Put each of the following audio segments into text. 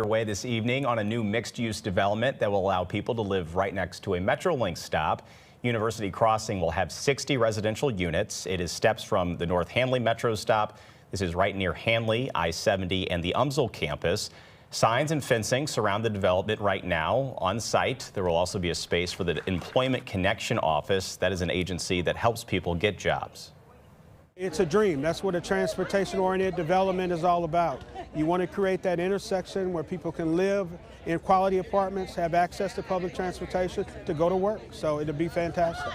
Underway this evening on a new mixed-use development that will allow people to live right next to a Metrolink stop. University Crossing will have 60 residential units. It is steps from the North Hanley Metro stop. This is right near Hanley, I-70, and the UMSL campus. Signs and fencing surround the development right now. On site, there will also be a space for the Employment Connection Office. That is an agency that helps people get jobs. It's a dream. That's what a transportation-oriented development is all about. You want to create that intersection where people can live in quality apartments, have access to public transportation to go to work. So it'll be fantastic.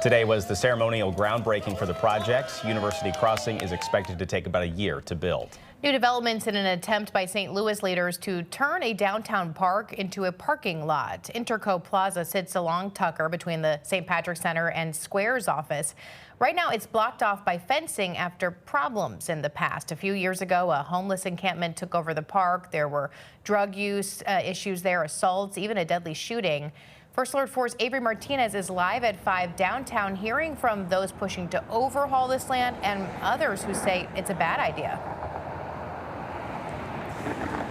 Today was the ceremonial groundbreaking for the project. University Crossing is expected to take about a year to build. New developments in an attempt by St. Louis leaders to turn a downtown park into a parking lot. Interco Plaza sits along Tucker between the St. Patrick Center and Square's office. Right now, it's blocked off by fencing after problems in the past. A few years ago, a homeless encampment took over the park. There were drug use issues there, assaults, even a deadly shooting. First Alert 4's Avery Martinez is live at 5 downtown, hearing from those pushing to overhaul this land and others who say it's a bad idea.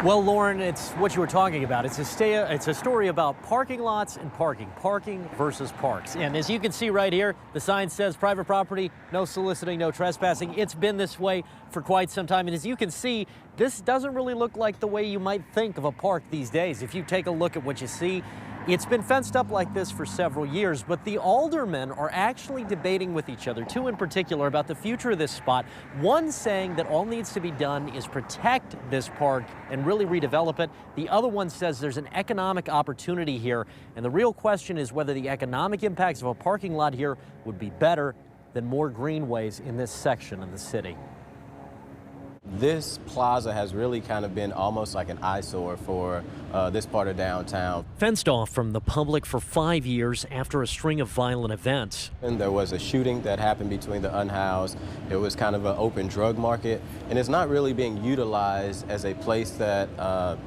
Well, Lauren, it's what you were talking about. It's a story about parking lots and parking versus parks. And as you can see right here, the sign says private property, no soliciting, no trespassing. It's been this way for quite some time. And as you can see, this doesn't really look like the way you might think of a park these days. If you take a look at what you see, it's been fenced up like this for several years, but the aldermen are actually debating with each other, two in particular, about the future of this spot. One saying that all needs to be done is protect this park and really redevelop it. The other one says there's an economic opportunity here, and the real question is whether the economic impacts of a parking lot here would be better than more greenways in this section of the city. This plaza has really kind of been almost like an eyesore for this part of downtown. Fenced off from the public for 5 years after a string of violent events. And there was a shooting that happened between the unhoused. It was kind of an open drug market, and it's not really being utilized as a place that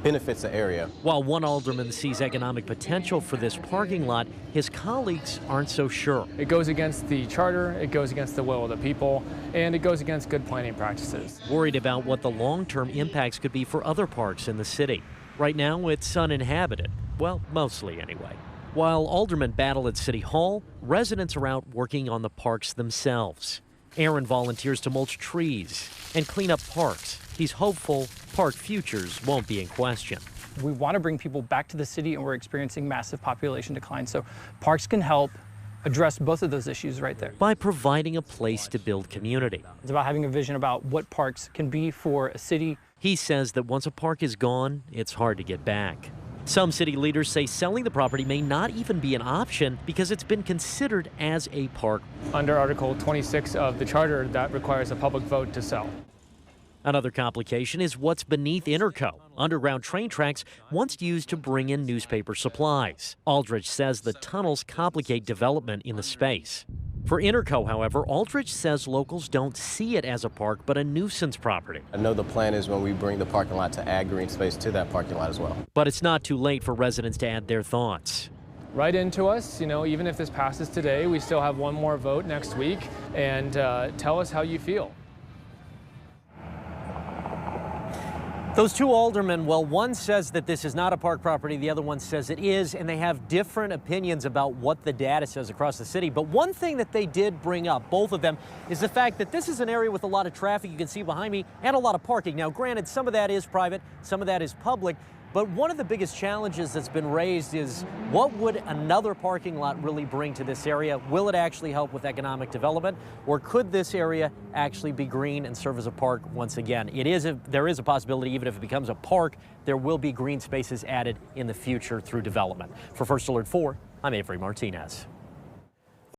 benefits the area. While one alderman sees economic potential for this parking lot, his colleagues aren't so sure. It goes against the charter, it goes against the will of the people, and it goes against good planning practices. Worried about what the long-term impacts could be for other parks in the city. Right now, it's uninhabited. Well, mostly anyway. While aldermen battle at City Hall, residents are out working on the parks themselves. Aaron volunteers to mulch trees and clean up parks. He's hopeful park futures won't be in question. We want to bring people back to the city, and we're experiencing massive population decline. So parks can help address both of those issues right there. By providing a place to build community. It's about having a vision about what parks can be for a city. He says that once a park is gone, it's hard to get back. Some city leaders say selling the property may not even be an option because it's been considered as a park. Under Article 26 of the charter, that requires a public vote to sell. Another complication is what's beneath Interco, underground train tracks once used to bring in newspaper supplies. Aldrich says the tunnels complicate development in the space. For Interco, however, Aldrich says locals don't see it as a park, but a nuisance property. I know the plan is when we bring the parking lot to add green space to that parking lot as well. But it's not too late for residents to add their thoughts. Write into us, even if this passes today, we still have one more vote next week, and tell us how you feel. Those two aldermen, well, one says that this is not a park property, the other one says it is, and they have different opinions about what the data says across the city. But one thing that they did bring up, both of them, is the fact that this is an area with a lot of traffic, you can see behind me, and a lot of parking. Now, granted, some of that is private, some of that is public, but one of the biggest challenges that's been raised is what would another parking lot really bring to this area? Will it actually help with economic development, or could this area actually be green and serve as a park once again? There is a possibility, even if it becomes a park, there will be green spaces added in the future through development. For First Alert 4, I'm Avery Martinez.